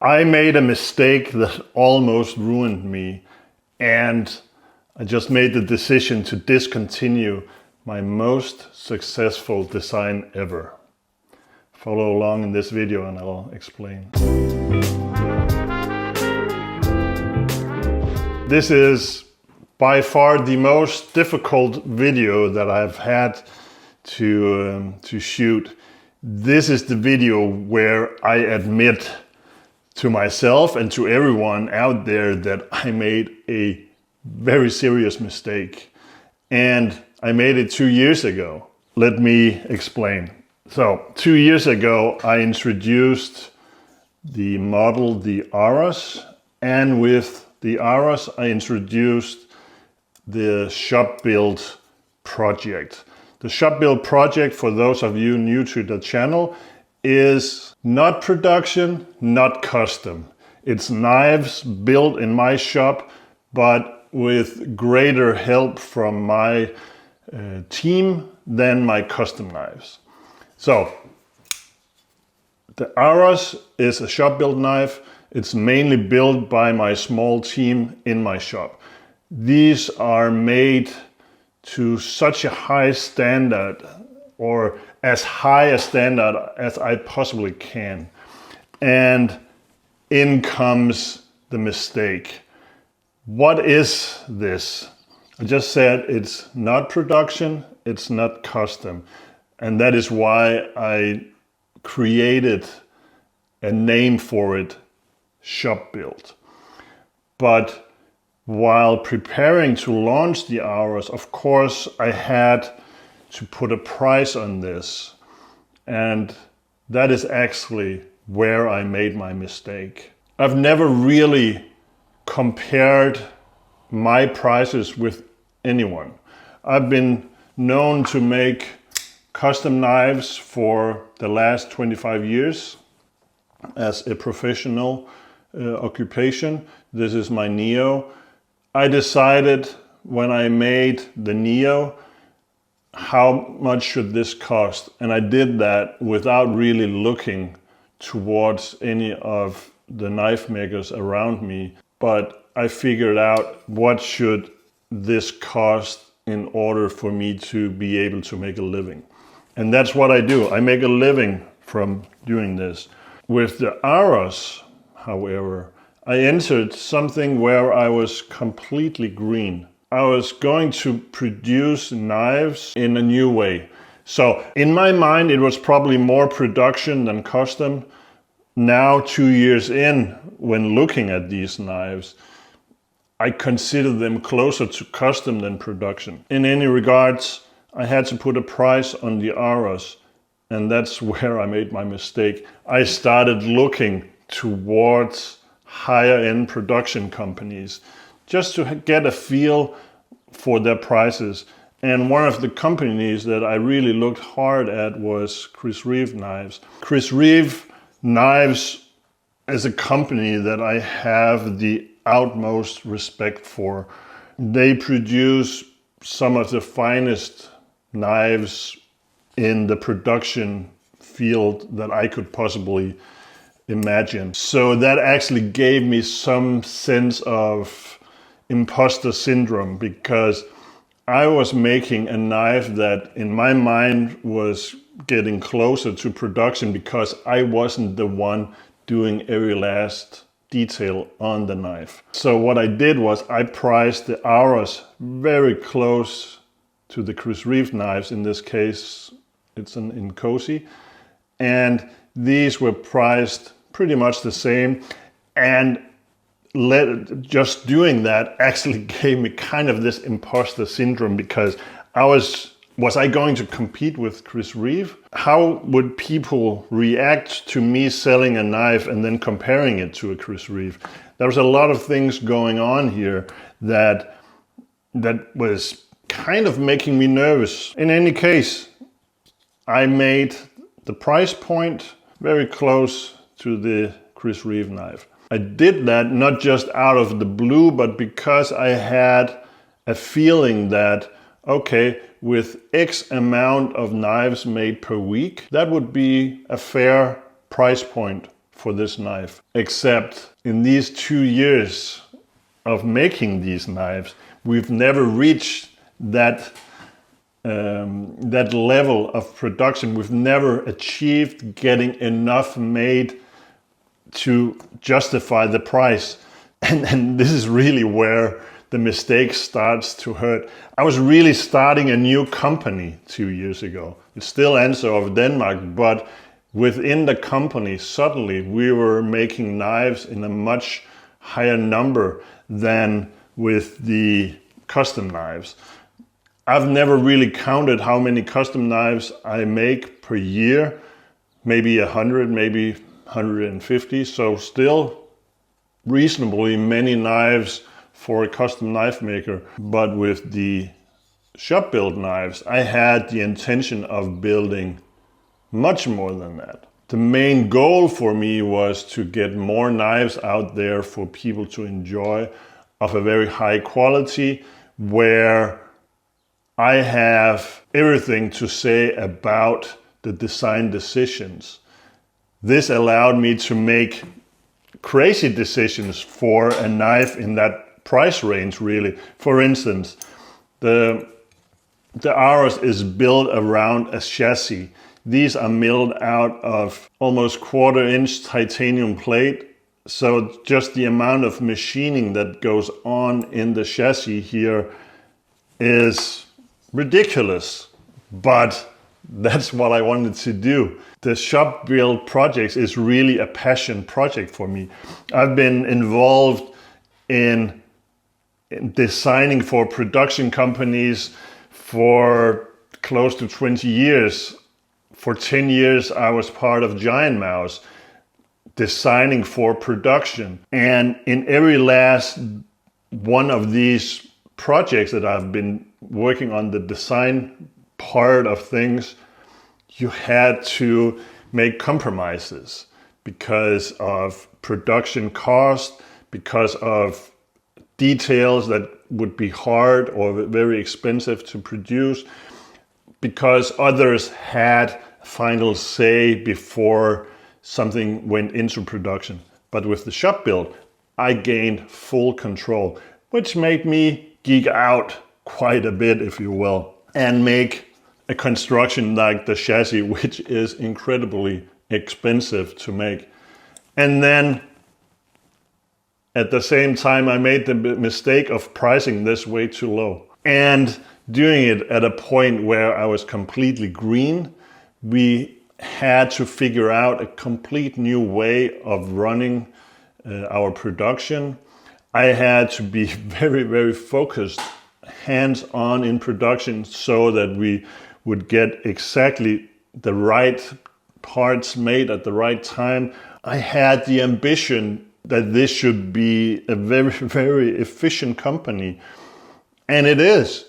I made a mistake that almost ruined me, and I just made the decision to discontinue my most successful design ever. Follow along in this video and I'll explain. This is by far the most difficult video that I've had to shoot. This is the video where I admit to myself and to everyone out there that I made a very serious mistake. And I made it 2 years ago. Let me explain. So 2 years ago, I introduced the model, the AROS, and with the AROS, I introduced the shop build project. The shop build project, for those of you new to the channel, is not production, not custom. It's knives built in my shop, but with greater help from my team than my custom knives. So the AROS is a shop built knife. It's mainly built by my small team in my shop. These are made to such a high standard, or as high a standard as I possibly can. And in comes the mistake. What is this? I just said it's not production, it's not custom. And that is why I created a name for it, shop build. But while preparing to launch the AROS, of course, I had to put a price on this. And that is actually where I made my mistake. I've never really compared my prices with anyone. I've been known to make custom knives for the last 25 years as a professional occupation. This is my Neo. I decided when I made the Neo, how much should this cost? And I did that without really looking towards any of the knife makers around me. But I figured out what should this cost in order for me to be able to make a living. And that's what I do. I make a living from doing this. With the AROS, however, I entered something where I was completely green. I was going to produce knives in a new way. So in my mind, it was probably more production than custom. Now, 2 years in, when looking at these knives, I consider them closer to custom than production. In any regards, I had to put a price on the AROS, and that's where I made my mistake. I started looking towards higher end production companies just to get a feel for their prices. And one of the companies that I really looked hard at was Chris Reeve Knives. Chris Reeve Knives is a company that I have the utmost respect for. They produce some of the finest knives in the production field that I could possibly imagine. So that actually gave me some sense of imposter syndrome, because I was making a knife that in my mind was getting closer to production because I wasn't the one doing every last detail on the knife. So what I did was I priced the AROS very close to the Chris Reeve knives. In this case, it's an Incosi. And these were priced pretty much the same. And just doing that actually gave me kind of this imposter syndrome, because was I going to compete with Chris Reeve? How would people react to me selling a knife and then comparing it to a Chris Reeve? There was a lot of things going on here that was kind of making me nervous. In any case, I made the price point very close to the Chris Reeve knife. I did that not just out of the blue, but because I had a feeling that, okay, with X amount of knives made per week, that would be a fair price point for this knife. Except in these 2 years of making these knives, we've never reached that level of production. We've never achieved getting enough made to justify the price. And this is really where the mistake starts to hurt. I was really starting a new company 2 years ago. It's still Anso of Denmark, but within the company, suddenly we were making knives in a much higher number than with the custom knives. I've never really counted how many custom knives I make per year, maybe 100, maybe 150, so still reasonably many knives for a custom knife maker. But with the shop built knives, I had the intention of building much more than that. The main goal for me was to get more knives out there for people to enjoy of a very high quality, where I have everything to say about the design decisions. This allowed me to make crazy decisions for a knife in that price range, really. For instance, the AROS is built around a chassis. These are milled out of almost 1/4-inch titanium plate. So just the amount of machining that goes on in the chassis here is ridiculous. But that's what I wanted to do. The shop build projects is really a passion project for me. I've been involved in designing for production companies for close to 20 years. For 10 years, I was part of Giant Mouse, designing for production. And in every last one of these projects that I've been working on, the design part of things, you had to make compromises because of production cost, because of details that would be hard or very expensive to produce, because others had final say before something went into production. But with the shop build, I gained full control, which made me geek out quite a bit, if you will, and make a construction like the chassis, which is incredibly expensive to make. And then at the same time, I made the mistake of pricing this way too low and doing it at a point where I was completely green. We had to figure out a complete new way of running our production. I had to be very, very focused, hands-on in production, so that we would get exactly the right parts made at the right time. I had the ambition that this should be a very, very efficient company. And it is.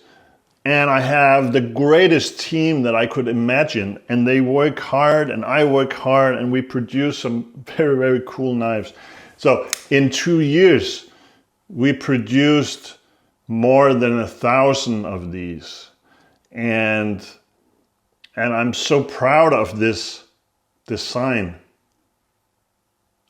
And I have the greatest team that I could imagine. And they work hard and I work hard and we produce some very, very cool knives. So in 2 years, we produced more than 1,000 of these. And I'm so proud of this design.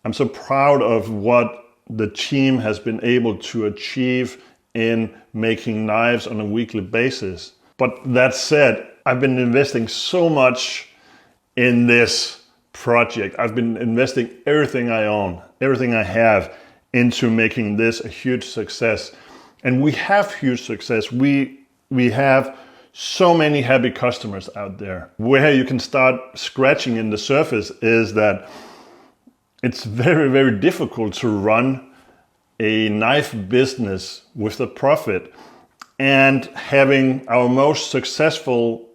I'm so proud of what the team has been able to achieve in making knives on a weekly basis. But that said, I've been investing so much in this project. I've been investing everything I own, everything I have into making this a huge success. And we have huge success. We have so many happy customers out there. Where you can start scratching in the surface is that it's very, very difficult to run a knife business with a profit and having our most successful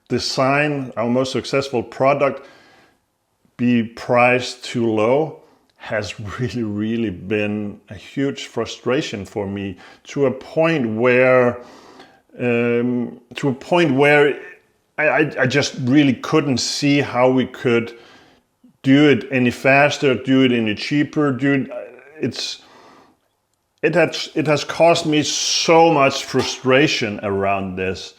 design, our most successful product be priced too low has really, really been a huge frustration for me, to a point where I just really couldn't see how we could do it any faster, do it any cheaper, it has caused me so much frustration around this,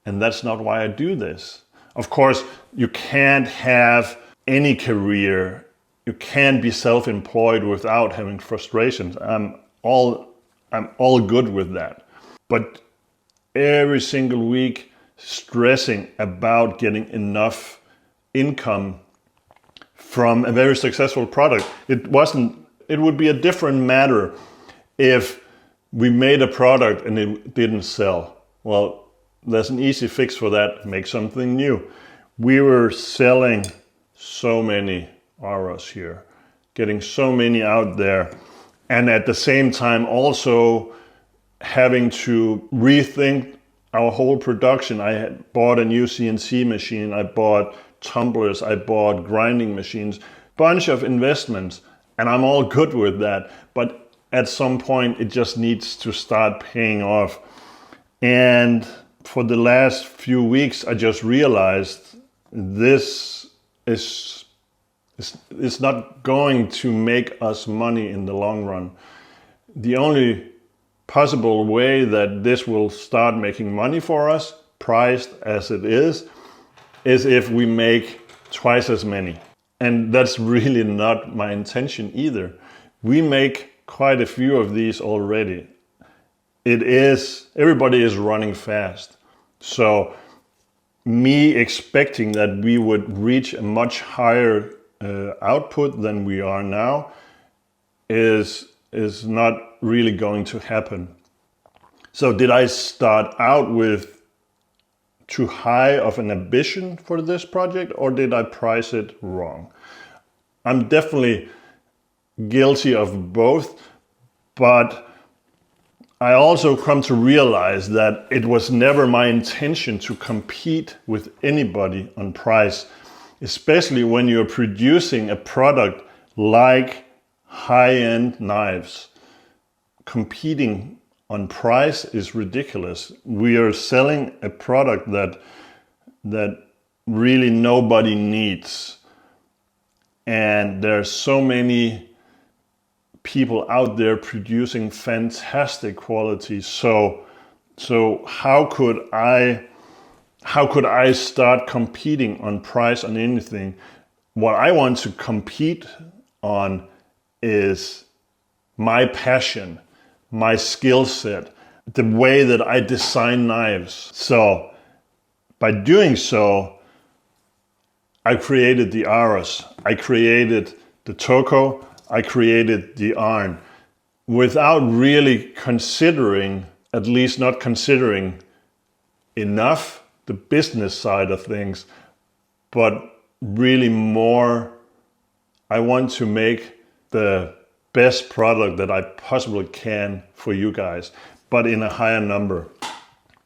and that's not why I do this. Of course, you can't have any career you can't be self-employed without having frustrations. I'm all good with that. But every single week stressing about getting enough income from a very successful product. It would be a different matter if we made a product and it didn't sell. Well, there's an easy fix for that. Make something new. We were selling so many AROS here, getting so many out there, and at the same time also having to rethink our whole production. I had bought a new CNC machine, I bought tumblers, I bought grinding machines, bunch of investments, and I'm all good with that. But at some point it just needs to start paying off. And for the last few weeks, I just realized this is not going to make us money in the long run. The only possible way that this will start making money for us, priced as it is if we make twice as many. And that's really not my intention either. We make quite a few of these already. Everybody is running fast. So me expecting that we would reach a much higher output than we are now is not really going to happen. So did I start out with too high of an ambition for this project, or did I price it wrong? I'm definitely guilty of both, but I also come to realize that it was never my intention to compete with anybody on price, especially when you're producing a product like high-end knives. Competing on price is ridiculous. We are selling a product that really nobody needs. And there are so many people out there producing fantastic quality. So how could I start competing on price on anything? What I want to compete on is my passion, my skill set, the way that I design knives. So by doing so, I created the AROS, I created the Toko, I created the Arn, without really considering, at least not considering enough the business side of things, but really more, I want to make the best product that I possibly can for you guys, but in a higher number.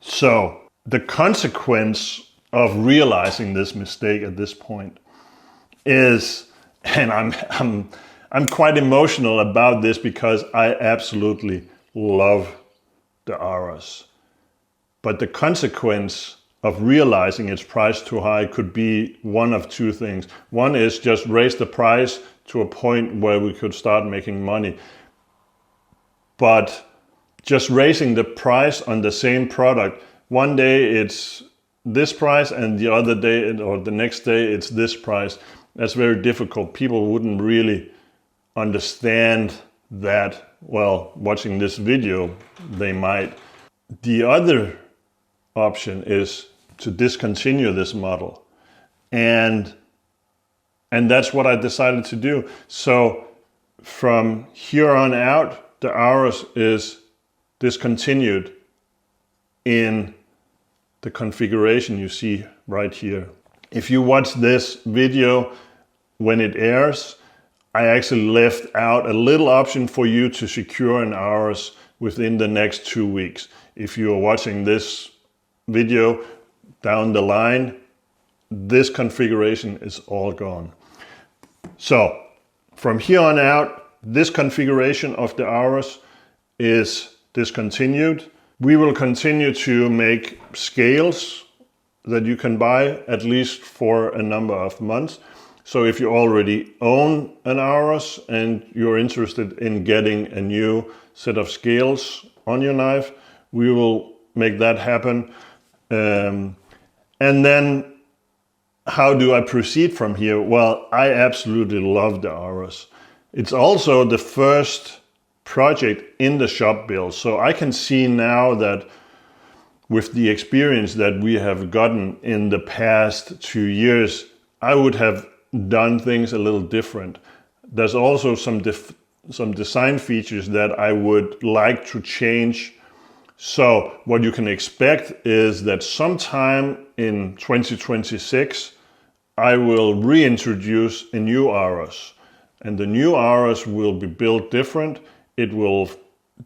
So the consequence of realizing this mistake at this point is, and I'm quite emotional about this because I absolutely love the AROS. But the consequence of realizing it's priced too high could be one of two things. One is just raise the price to a point where we could start making money. But just raising the price on the same product, one day it's this price and the other day or the next day it's this price. That's very difficult. People wouldn't really understand that. Well, watching this video, they might. The other option is to discontinue this model. And that's what I decided to do. So from here on out, the AROS is discontinued in the configuration you see right here. If you watch this video when it airs, I actually left out a little option for you to secure an AROS within the next 2 weeks. If you are watching this video down the line, this configuration is all gone. So from here on out, this configuration of the AROS is discontinued. We will continue to make scales that you can buy at least for a number of months. So if you already own an AROS and you're interested in getting a new set of scales on your knife, we will make that happen. And then how do I proceed from here? Well, I absolutely love the AROS. It's also the first project in the shop build. So I can see now that with the experience that we have gotten in the past 2 years, I would have done things a little different. There's also some design features that I would like to change. So what you can expect is that sometime in 2026, I will reintroduce a new AROS. And the new AROS will be built different. It will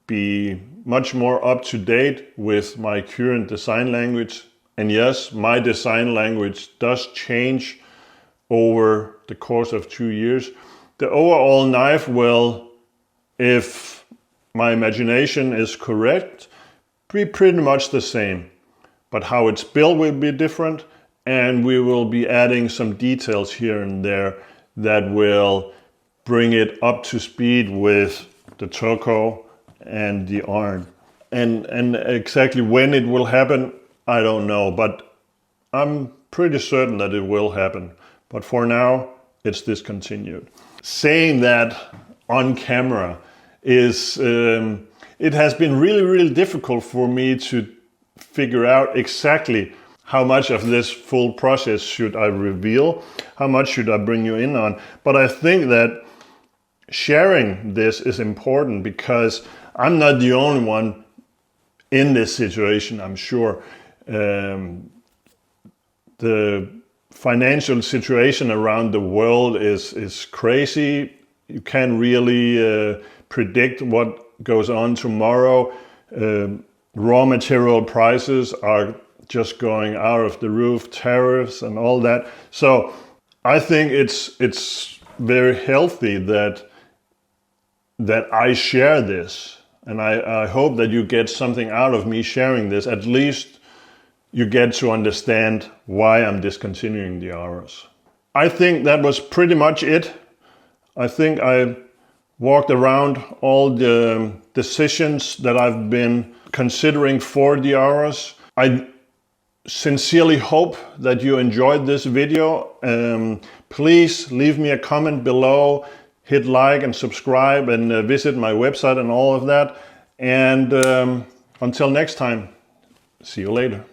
be much more up to date with my current design language. And yes, my design language does change over the course of 2 years. The overall knife will, if my imagination is correct, be pretty much the same. But how it's built will be different, and we will be adding some details here and there that will bring it up to speed with the turco and the iron. And exactly when it will happen, I don't know, but I'm pretty certain that it will happen. But for now, it's discontinued. Saying that on camera is, it has been really, really difficult for me to figure out exactly how much of this full process should I reveal, how much should I bring you in on. But I think that sharing this is important because I'm not the only one in this situation, I'm sure. The financial situation around the world is crazy. You can't really predict what goes on tomorrow. Raw material prices are just going out of the roof, tariffs and all that. So I think it's very healthy that I share this. And I hope that you get something out of me sharing this. At least you get to understand why I'm discontinuing the AROS. I think that was pretty much it. I think I walked around all the decisions that I've been considering for the AROS. I sincerely hope that you enjoyed this video. Please leave me a comment below, hit like and subscribe, and visit my website and all of that. And until next time, see you later.